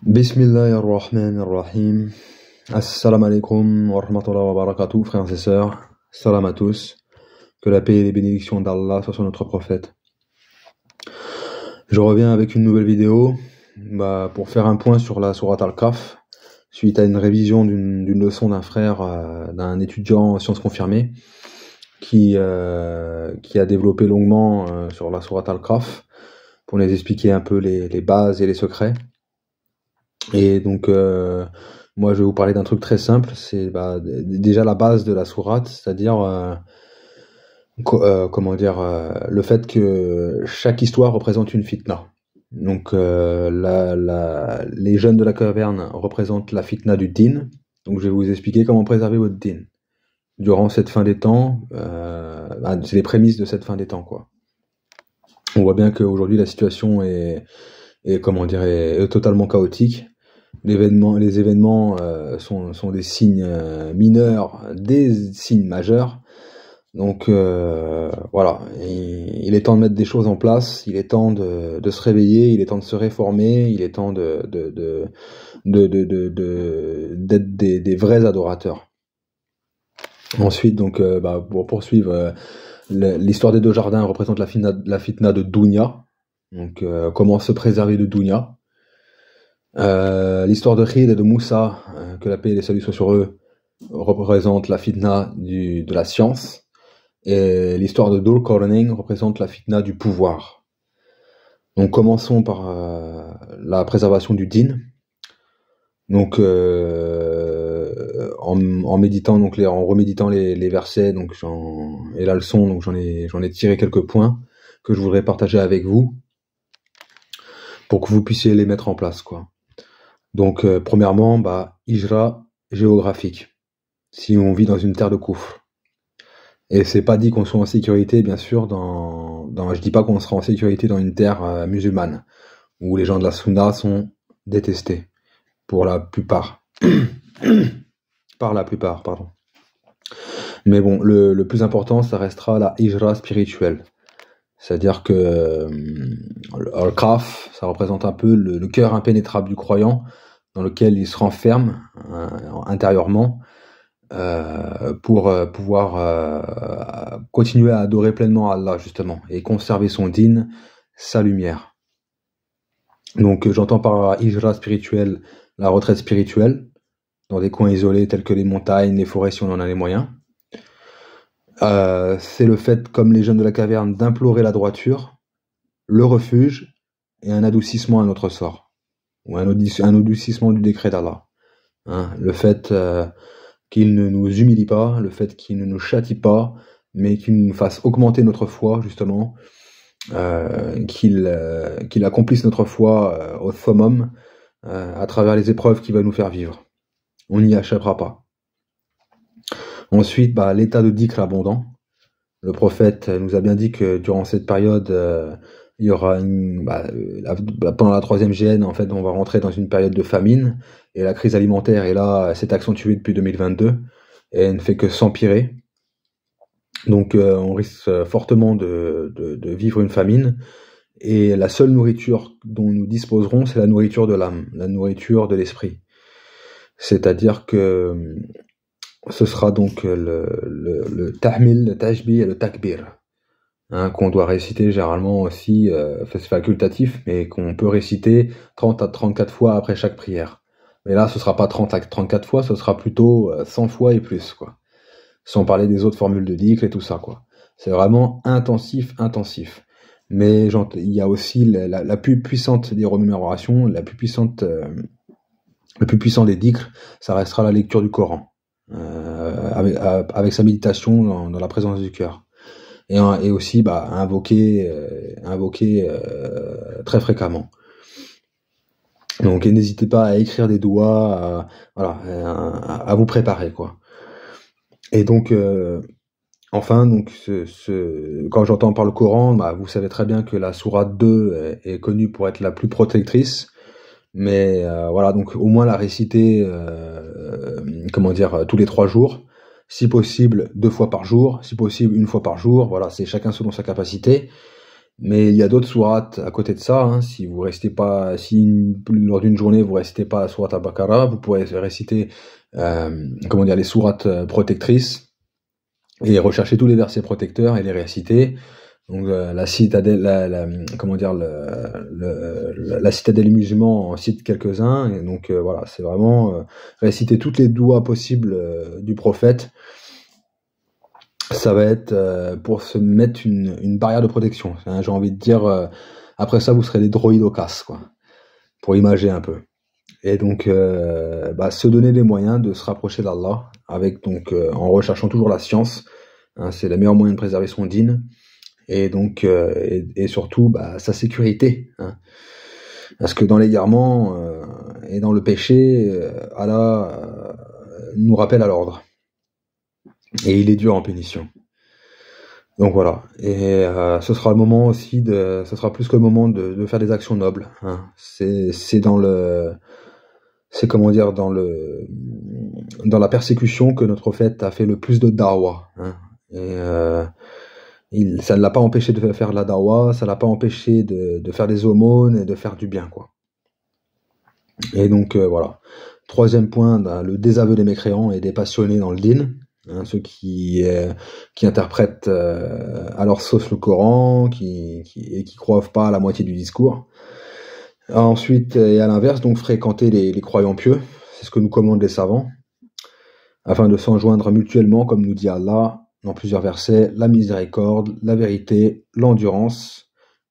Bismillahirrahmanirrahim. Assalamu alaikum wa rahmatullahi wa barakatuh, frères et sœurs. Salam à tous. Que la paix et les bénédictions d'Allah soient sur notre prophète. Je reviens avec une nouvelle vidéo pour faire un point sur la sourate Al-Kahf, suite à une révision d'une leçon d'un frère, d'un étudiant en sciences confirmées, qui a développé longuement sur la sourate Al-Kahf, pour nous expliquer un peu les bases et les secrets. Et donc, moi, je vais vous parler d'un truc très simple. C'est déjà la base de la sourate, c'est-à-dire, le fait que chaque histoire représente une fitna. Donc, les jeunes de la caverne représentent la fitna du din. Donc, je vais vous expliquer comment préserver votre din durant cette fin des temps. C'est les prémices de cette fin des temps, quoi. On voit bien qu'aujourd'hui, la situation est totalement chaotique. Les événements sont des signes mineurs, des signes majeurs. Donc voilà, il est temps de mettre des choses en place, il est temps de se réveiller, il est temps de se réformer, il est temps d'être des vrais adorateurs. Ensuite, donc, pour poursuivre, l'histoire des deux jardins représente la fitna de Dunya. Donc, comment se préserver de Dunya. L'histoire de Khidr et de Moussa, que la paix et les saluts soient sur eux, représente la fitna de la science. Et l'histoire de Dhul Qarnayn représente la fitna du pouvoir. Donc, commençons par la préservation du din. Donc, en méditant, donc en reméditant les versets, donc et la leçon, donc j'en ai tiré quelques points que je voudrais partager avec vous pour que vous puissiez les mettre en place, quoi. Donc, premièrement, hijra géographique. Si on vit dans une terre de koufr. Et c'est pas dit qu'on soit en sécurité, bien sûr, je dis pas qu'on sera en sécurité dans une terre musulmane, où les gens de la sunna sont détestés. Pour la plupart. Par la plupart, pardon. Mais bon, le plus important, ça restera la hijra spirituelle. C'est-à-dire que Al-Kahf, ça représente un peu le cœur impénétrable du croyant, dans lequel il se renferme intérieurement, pour pouvoir continuer à adorer pleinement Allah, justement, et conserver son din, sa lumière. Donc, j'entends par hijra spirituelle la retraite spirituelle, dans des coins isolés tels que les montagnes, les forêts, si on en a les moyens. C'est le fait, comme les jeunes de la caverne, d'implorer la droiture, le refuge et un adoucissement à notre sort, ou un adoucissement du décret d'Allah. Le fait qu'il ne nous humilie pas, le fait qu'il ne nous châtie pas, mais qu'il nous fasse augmenter notre foi, justement, qu'il accomplisse notre foi au summum, à travers les épreuves qu'il va nous faire vivre. On n'y échappera pas. Ensuite, l'état de dhikr abondant. Le prophète nous a bien dit que durant cette période, il y aura pendant la 3e GN, en fait, on va rentrer dans une période de famine, et la crise alimentaire est là, s'est accentuée depuis 2022, et elle ne fait que s'empirer. Donc, on risque fortement de vivre une famine, et la seule nourriture dont nous disposerons, c'est la nourriture de l'âme, la nourriture de l'esprit. C'est-à-dire que ce sera donc le tahmil, le tajbi et le takbir, qu'on doit réciter généralement aussi, c'est facultatif, mais qu'on peut réciter 30 à 34 fois après chaque prière. Mais là, ce sera pas 30 à 34 fois, ce sera plutôt 100 fois et plus, quoi. Sans parler des autres formules de dhikr et tout ça, quoi. C'est vraiment intensif. Mais il y a aussi la plus puissante des remémorations, le plus puissant des dhikr, ça restera la lecture du Coran, avec sa méditation dans la présence du cœur. Et aussi invoquer très fréquemment. Donc n'hésitez pas à écrire des doigts, à vous préparer, quoi. Et donc enfin, donc quand j'entends par le Coran, vous savez très bien que la sourate 2 est connue pour être la plus protectrice, mais donc au moins la réciter tous les 3 jours, si possible 2 fois par jour, si possible 1 fois par jour, voilà, c'est chacun selon sa capacité. Mais il y a d'autres sourates à côté de ça, hein. Si vous restez pas, si lors d'une journée vous restez pas à la sourate al-Baqarah, vous pourrez réciter, les sourates protectrices et rechercher tous les versets protecteurs et les réciter. Donc la citadelle, la citadelle musulman en cite quelques-uns. Et donc voilà, c'est vraiment réciter toutes les doigts possibles du prophète. Ça va être pour se mettre une barrière de protection. Hein, j'ai envie de dire, après ça, vous serez des droïdes au casse, quoi, pour imager un peu. Et donc, se donner les moyens de se rapprocher d'Allah, avec donc en recherchant toujours la science. Hein, c'est le meilleur moyen de préserver son dîn. Et donc, et surtout, sa sécurité. Hein. Parce que dans l'égarement et dans le péché, Allah nous rappelle à l'ordre. Et il est dur en punition. Donc voilà. Et ce sera le moment aussi ce sera plus que le moment de faire des actions nobles. Hein. C'est dans la persécution que notre prophète a fait le plus de da'wah. Hein. Et ça ne l'a pas empêché de faire la da'wah, ça l'a pas empêché de faire des aumônes et de faire du bien, quoi. Et donc voilà. Troisième point, le désaveu des mécréants et des passionnés dans le dîn. Hein, ceux qui interprètent à leur sauce le Coran, qui croient pas à la moitié du discours. Ensuite, et à l'inverse, donc fréquenter les croyants pieux, c'est ce que nous commandent les savants, afin de s'enjoindre mutuellement, comme nous dit Allah dans plusieurs versets, la miséricorde, la vérité, l'endurance,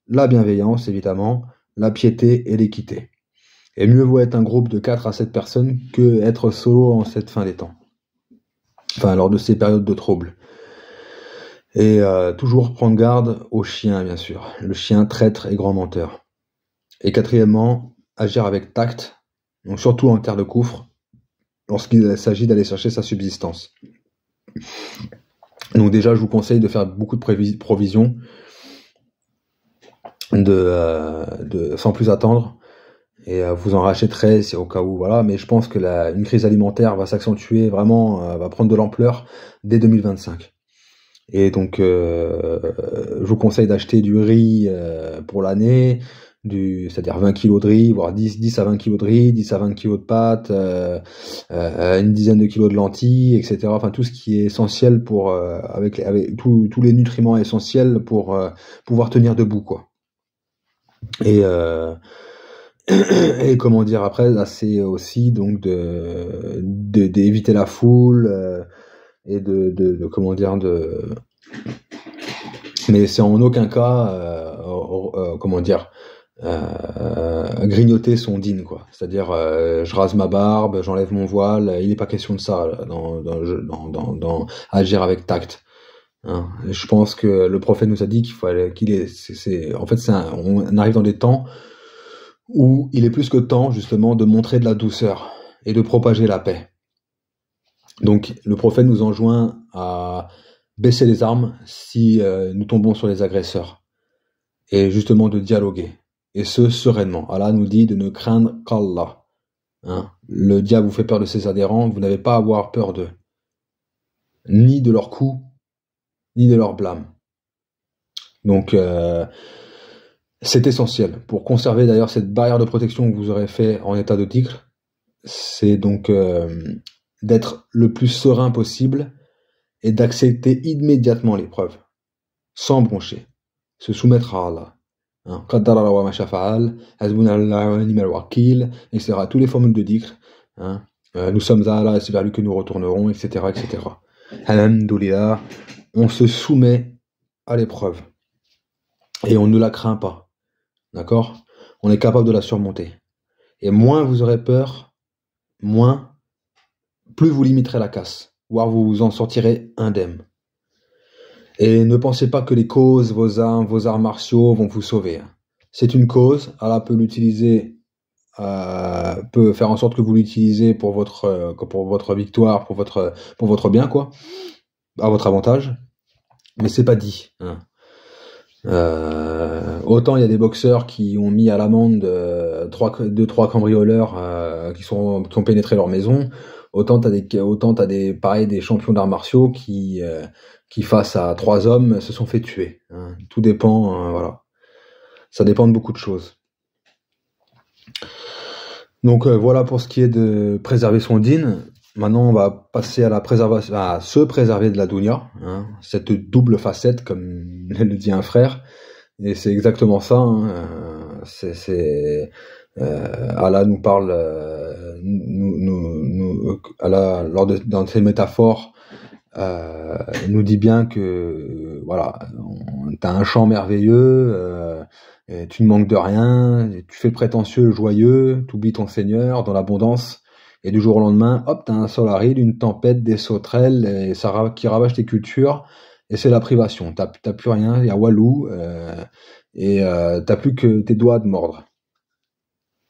la bienveillance évidemment, la piété et l'équité. Et mieux vaut être un groupe de 4 à 7 personnes que être solo en cette fin des temps. Enfin, lors de ces périodes de troubles. Et toujours prendre garde au chien, bien sûr. Le chien traître et grand menteur. Et quatrièmement, agir avec tact, donc surtout en terre de coufre, lorsqu'il s'agit d'aller chercher sa subsistance. Donc déjà, je vous conseille de faire beaucoup de provisions, sans plus attendre, et vous en rachèterez au cas où, voilà. Mais je pense que une crise alimentaire va s'accentuer vraiment, va prendre de l'ampleur dès 2025. Et donc, je vous conseille d'acheter du riz pour l'année, c'est-à-dire 20 kilos de riz, voire 10 à 20 kilos de riz, 10 à 20 kilos de pâtes, une dizaine de kilos de lentilles, etc. Enfin, tout ce qui est essentiel pour, avec tous les nutriments essentiels pour pouvoir tenir debout, quoi. Et et comment dire, après, là, c'est aussi donc d'éviter la foule et mais c'est en aucun cas grignoter son dîn, quoi. C'est-à-dire je rase ma barbe, j'enlève mon voile, il n'est pas question de ça là, dans agir avec tact. Hein. Je pense que le prophète nous a dit on arrive dans des temps où il est plus que temps justement de montrer de la douceur et de propager la paix. Donc le prophète nous enjoint à baisser les armes si nous tombons sur les agresseurs et justement de dialoguer, et ce sereinement. Allah nous dit de ne craindre qu'Allah. Hein. Le diable vous fait peur de ses adhérents, vous n'avez pas à avoir peur d'eux, ni de leurs coups, ni de leurs blâmes. Donc c'est essentiel pour conserver d'ailleurs cette barrière de protection que vous aurez fait en état de dhikr. C'est donc d'être le plus serein possible et d'accepter immédiatement l'épreuve, sans broncher, se soumettre à Allah. Qaddara wa ma shafa'al, hasbunallahu wa ni'mal wakil, etc. Tous les formules de dhikr. Hein. Nous sommes à Allah et c'est vers lui que nous retournerons, etc., etc. Alhamdoulilah, on se soumet à l'épreuve et on ne la craint pas. D'accord ? On est capable de la surmonter. Et moins vous aurez peur, plus vous limiterez la casse, voire vous en sortirez indemne. Et ne pensez pas que les causes, vos arts martiaux vont vous sauver. C'est une cause, Allah peut l'utiliser, peut faire en sorte que vous l'utilisez pour votre victoire, pour votre bien, quoi, à votre avantage. Mais c'est pas dit. Hein. Autant il y a des boxeurs qui ont mis à l'amende 2-3 cambrioleurs qui ont pénétré leur maison, autant t'as des champions d'arts martiaux qui face à 3 hommes se sont fait tuer. Hein. Tout dépend, voilà. Ça dépend de beaucoup de choses. Donc voilà pour ce qui est de préserver son din. Maintenant, on va passer à la préservation, à se préserver de la dunya, hein, cette double facette, comme le dit un frère. Et c'est exactement ça. Hein, Allah nous parle, Allah, dans ses métaphores, nous dit bien que voilà, t'as un champ merveilleux, et tu ne manques de rien, tu fais le prétentieux, le joyeux, tu oublies ton Seigneur dans l'abondance, et du jour au lendemain, hop, t'as un sol aride, une tempête, des sauterelles, et qui ravagent tes cultures, et c'est la privation. T'as plus rien, il y a walou, et t'as plus que tes doigts à te mordre.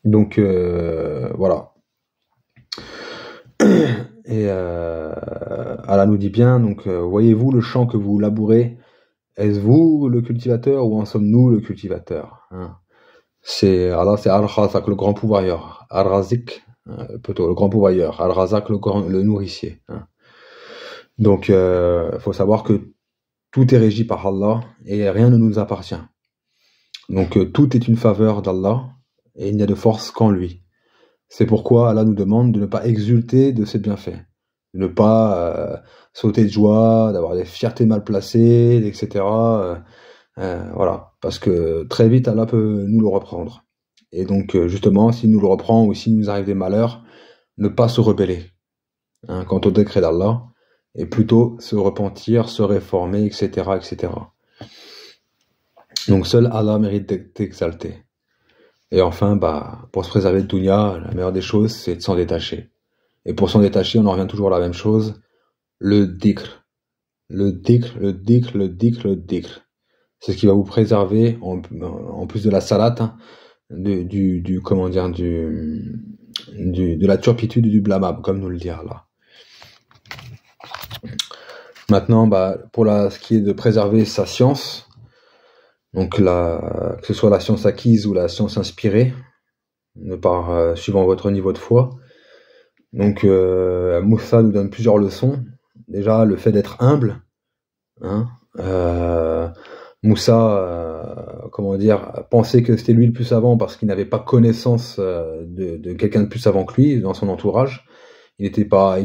Donc voilà. Et Allah nous dit bien, donc voyez-vous le champ que vous labourez, est-ce vous le cultivateur ou en sommes-nous le cultivateur, hein? C'est Al-Razak, le grand pourvoyeur, Al-Razik, plutôt le grand pourvoyeur, Al-Razak, le nourricier, hein. Donc faut savoir que tout est régi par Allah et rien ne nous appartient. Donc tout est une faveur d'Allah et il n'y a de force qu'en lui. C'est pourquoi Allah nous demande de ne pas exulter de ses bienfaits, de ne pas sauter de joie, d'avoir des fiertés mal placées, etc. Voilà, parce que très vite Allah peut nous le reprendre. Et donc justement, s'il nous le reprend ou s'il nous arrive des malheurs, ne pas se rebeller, hein, quant au décret d'Allah, et plutôt se repentir, se réformer, etc., etc. Donc seul Allah mérite d'être exalté. Et enfin, pour se préserver de dunya, la meilleure des choses, c'est de s'en détacher. Et pour s'en détacher, on en revient toujours à la même chose, le dhikr. Le dhikr, le dhikr, le dhikr, le dhikr. C'est ce qui va vous préserver, en plus de la salat, hein, de la turpitude et du blâmable, comme nous le dit Allah. Maintenant, pour ce qui est de préserver sa science, donc que ce soit la science acquise ou la science inspirée, suivant votre niveau de foi. Donc Moussa nous donne plusieurs leçons. Déjà, le fait d'être humble, hein, Moussa, pensait que c'était lui le plus savant parce qu'il n'avait pas connaissance de quelqu'un de plus savant que lui dans son entourage. Il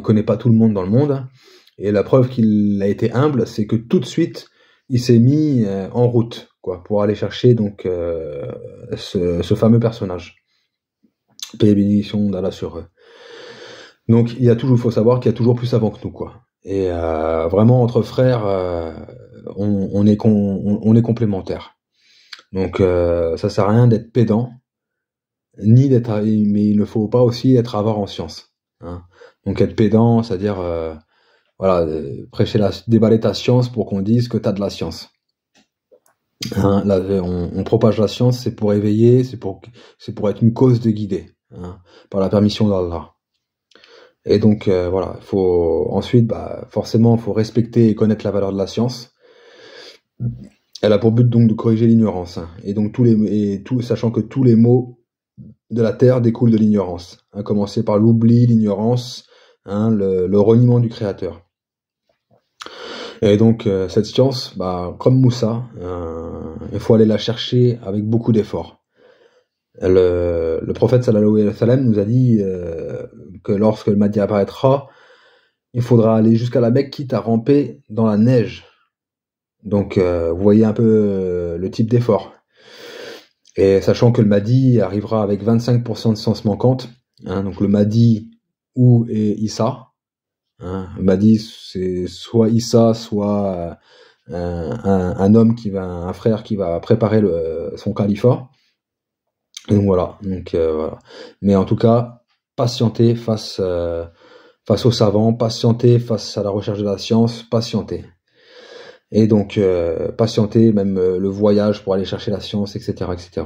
connaît pas tout le monde dans le monde. Et la preuve qu'il a été humble, c'est que tout de suite, il s'est mis en route, quoi, pour aller chercher donc ce fameux personnage. Paix et bénédiction d'Allah sur eux. Donc faut savoir qu'il y a toujours plus savant que nous, quoi. Et vraiment entre frères, on est complémentaires. Donc ça sert à rien d'être pédant, mais il ne faut pas aussi être avare en science, hein. Donc être pédant, c'est-à-dire déballer ta science pour qu'on dise que t'as de la science. Hein, là, on propage la science, c'est pour éveiller, c'est pour être une cause de guider, hein, par la permission d'Allah. Et donc forcément, faut respecter et connaître la valeur de la science. Elle a pour but donc de corriger l'ignorance, hein, et donc sachant que tous les maux de la terre découlent de l'ignorance, à commencer par l'oubli, l'ignorance, hein, le reniement du Créateur. Et donc cette science, comme Moussa, il faut aller la chercher avec beaucoup d'efforts. Le prophète sallallahu alayhi wa sallam nous a dit que lorsque le Mahdi apparaîtra, il faudra aller jusqu'à la Mecque quitte à ramper dans la neige. Donc vous voyez un peu le type d'effort. Et sachant que le Mahdi arrivera avec 25% de science manquante, hein, donc le Mahdi est Issa. Hein, le Mahdi, c'est soit Issa, soit un homme un frère qui va préparer son califat. Et donc voilà. Mais en tout cas, patienter face aux savants, patienter face à la recherche de la science, patienter. Et donc patienter même le voyage pour aller chercher la science, etc., etc.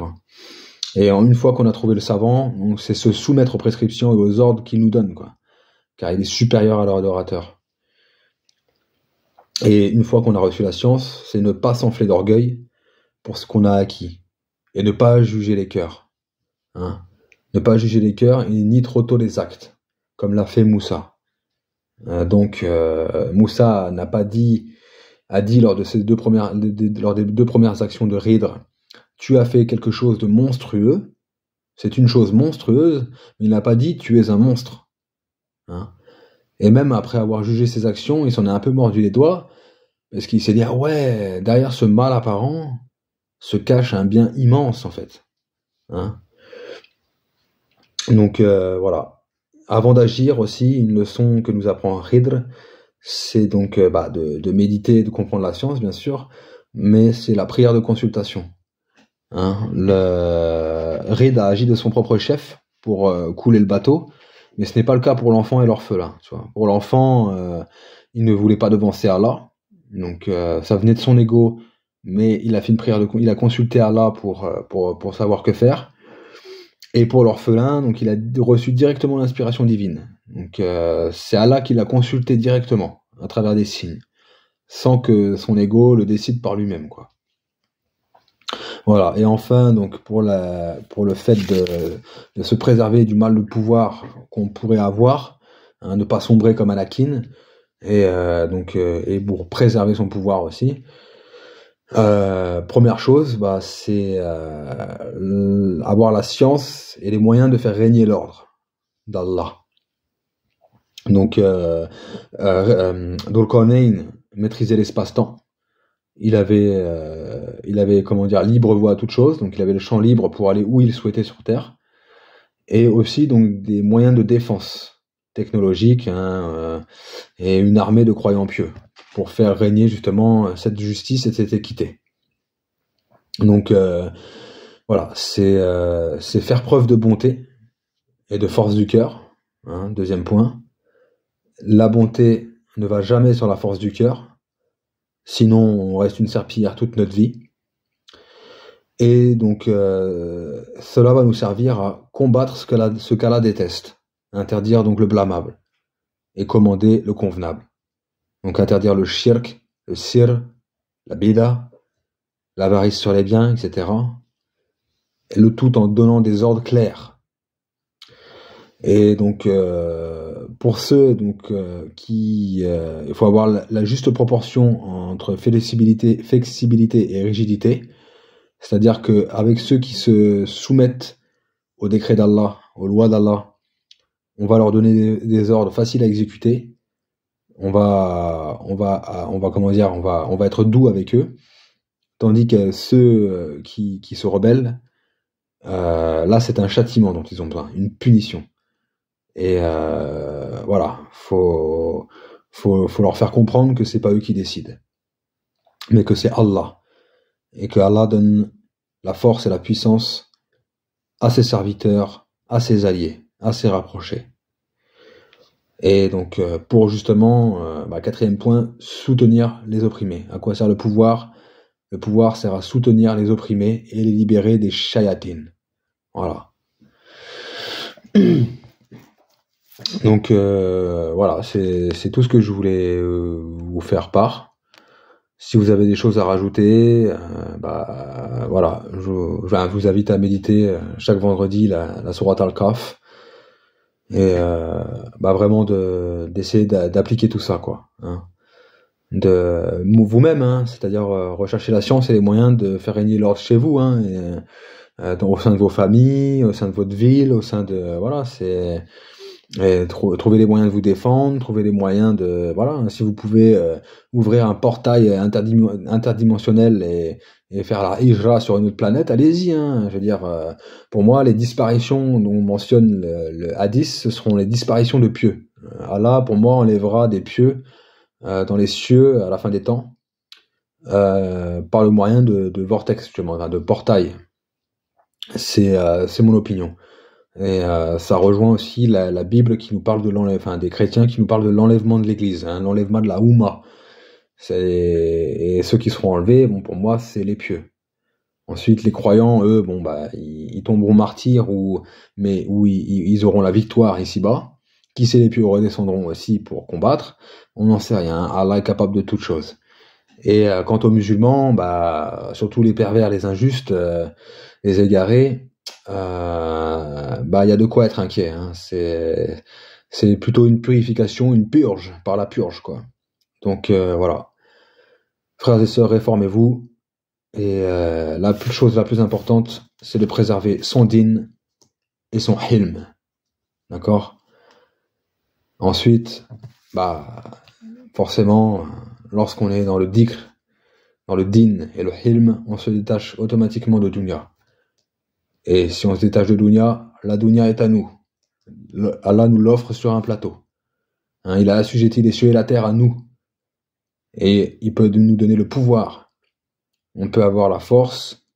Et une fois qu'on a trouvé le savant, donc c'est se soumettre aux prescriptions et aux ordres qu'il nous donne, quoi, car il est supérieur à leur adorateur. Et une fois qu'on a reçu la science, c'est ne pas s'enfler d'orgueil pour ce qu'on a acquis et ne pas juger les cœurs. Hein. Ne pas juger les cœurs ni trop tôt les actes, comme l'a fait Moussa. Moussa a dit lors des deux premières actions de Ridr tu as fait quelque chose de monstrueux, c'est une chose monstrueuse, mais il n'a pas dit tu es un monstre. Hein. Et même après avoir jugé ses actions, il s'en est un peu mordu les doigts, parce qu'il s'est dit ah ouais, derrière ce mal apparent se cache un bien immense en fait. Hein. Donc voilà. Avant d'agir aussi, une leçon que nous apprend Khidr, c'est donc de méditer, de comprendre la science bien sûr, mais c'est la prière de consultation. Hein. Khidr a agi de son propre chef pour couler le bateau, mais ce n'est pas le cas pour l'enfant et l'orphelin. Tu vois. Pour l'enfant, il ne voulait pas devancer Allah, donc ça venait de son ego, mais il a fait une prière il a consulté Allah pour savoir que faire. Et pour l'orphelin, donc il a reçu directement l'inspiration divine. Donc c'est Allah qui l'a consulté directement à travers des signes, sans que son ego le décide par lui-même, quoi. Voilà. Et enfin, donc pour le fait de se préserver du mal de pouvoir qu'on pourrait avoir, hein, ne pas sombrer comme Anakin, et pour préserver son pouvoir aussi. Première chose, c'est avoir la science et les moyens de faire régner l'ordre d'Allah. Donc, Dhul Qarnayn maîtrisait l'espace-temps. Il avait comment dire libre voie à toute chose, donc il avait le champ libre pour aller où il souhaitait sur Terre, et aussi donc des moyens de défense technologique, hein, et une armée de croyants pieux pour faire régner justement cette justice et cette équité. Donc voilà, c'est faire preuve de bonté et de force du cœur. Hein, deuxième point, la bonté ne va jamais sur la force du cœur, sinon on reste une serpillière toute notre vie. Et donc cela va nous servir à combattre ce qu'Allah déteste, interdire donc le blâmable et commander le convenable. Donc interdire le shirk, le sir, la bida, l'avarice sur les biens, etc. Et le tout en donnant des ordres clairs. Et donc pour ceux qui il faut avoir la juste proportion entre flexibilité et rigidité, c'est-à-dire que avec ceux qui se soumettent au décret d'Allah, aux lois d'Allah, on va leur donner des ordres faciles à exécuter. On va être doux avec eux, tandis que ceux qui se rebellent, là c'est un châtiment dont ils ont besoin, une punition. Et voilà, faut leur faire comprendre que c'est pas eux qui décident, mais que c'est Allah, et que Allah donne la force et la puissance à ses serviteurs, à ses alliés, à ses rapprochés. Et donc pour justement, quatrième point, soutenir les opprimés. À quoi sert le pouvoir? Le pouvoir sert à soutenir les opprimés et les libérer des shayatines. Voilà. Donc voilà, c'est tout ce que je voulais vous faire part. Si vous avez des choses à rajouter, voilà, je vous invite à méditer chaque vendredi la sourate Al-Kahf, et vraiment d'essayer d'appliquer tout ça, quoi. Hein. De vous-même, hein, c'est-à-dire rechercher la science et les moyens de faire régner l'ordre chez vous, hein, au sein de vos familles, au sein de votre ville, au sein de voilà, c'est trouver les moyens de vous défendre, trouver les moyens de voilà, si vous pouvez ouvrir un portail interdimensionnel et faire la hijra sur une autre planète, allez-y, hein. Je veux dire, pour moi, les disparitions dont on mentionne le hadith, ce seront les disparitions de pieux. Allah, pour moi, enlèvera des pieux dans les cieux à la fin des temps par le moyen de vortex, justement, de portail. C'est mon opinion. Et ça rejoint aussi la Bible qui nous parle de l'enlèvement, des chrétiens qui nous parlent de l'enlèvement de l'Église, hein, l'enlèvement de la Oumma. Et ceux qui seront enlevés, bon, pour moi, c'est les pieux. Ensuite, les croyants, eux, ils tomberont martyrs mais ils auront la victoire ici-bas. Qui sait, les pieux redescendront aussi pour combattre. On n'en sait rien. Allah est capable de toutes choses. Et quant aux musulmans, surtout les pervers, les injustes, les égarés, il y a de quoi être inquiet. Hein. C'est plutôt une purification, une purge par la purge, quoi. Donc voilà, frères et sœurs, réformez-vous, Et la chose la plus importante, c'est de préserver son din et son hilm. D'accord? Ensuite, bah, forcément, lorsqu'on est dans le dhikr, dans le din et le hilm, on se détache automatiquement de dunya. Et si on se détache de dunya, la dunya est à nous. Allah nous l'offre sur un plateau. Hein, il a assujetti les cieux et la terre à nous. Et il peut nous donner le pouvoir. On peut avoir la force,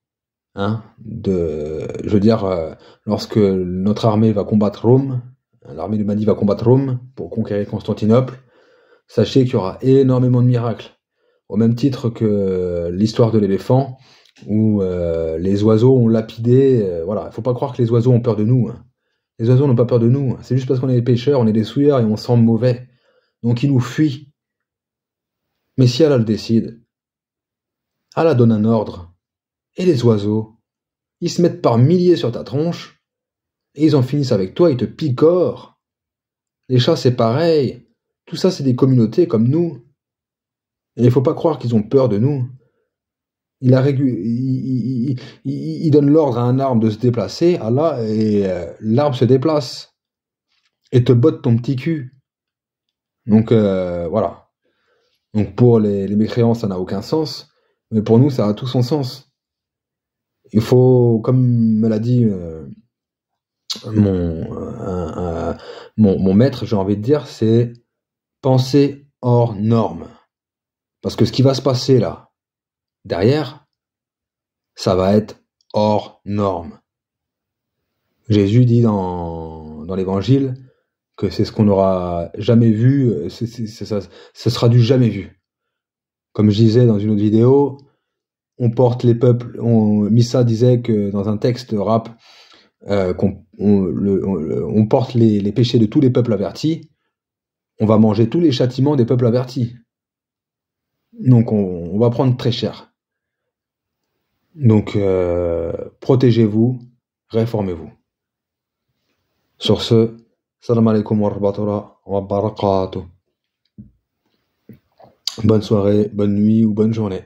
hein, je veux dire, lorsque notre armée va combattre Rome, l'armée du Mahdi va combattre Rome pour conquérir Constantinople, sachez qu'il y aura énormément de miracles. Au même titre que l'histoire de l'éléphant, où les oiseaux ont lapidé. Voilà, il faut pas croire que les oiseaux ont peur de nous. Hein. Les oiseaux n'ont pas peur de nous. C'est juste parce qu'on est des pêcheurs, on est des souilleurs et on sent mauvais. Donc ils nous fuient. Mais si Allah le décide, Allah donne un ordre. Et les oiseaux, ils se mettent par milliers sur ta tronche, et ils en finissent avec toi, ils te picorent. Les chats, c'est pareil. Tout ça, c'est des communautés comme nous. Et il faut pas croire qu'ils ont peur de nous. Il donne l'ordre à un arbre de se déplacer, Allah, et l'arbre se déplace. Et te botte ton petit cul. Donc, voilà. Donc, pour les mécréants, ça n'a aucun sens. Mais pour nous, ça a tout son sens. Il faut, comme me l'a dit mon maître, j'ai envie de dire, c'est penser hors norme. Parce que ce qui va se passer là, derrière, ça va être hors norme. Jésus dit dans l'évangile que c'est ce qu'on n'aura jamais vu, ce sera du jamais vu. Comme je disais dans une autre vidéo, on porte les peuples, Missa disait que dans un texte rap, on porte les péchés de tous les peuples avertis, on va manger tous les châtiments des peuples avertis. Donc on va prendre très cher. Donc protégez-vous, réformez-vous. Sur ce, salam alaikum wa rahmatullahi wa barakatuh. Bonne soirée, bonne nuit ou bonne journée.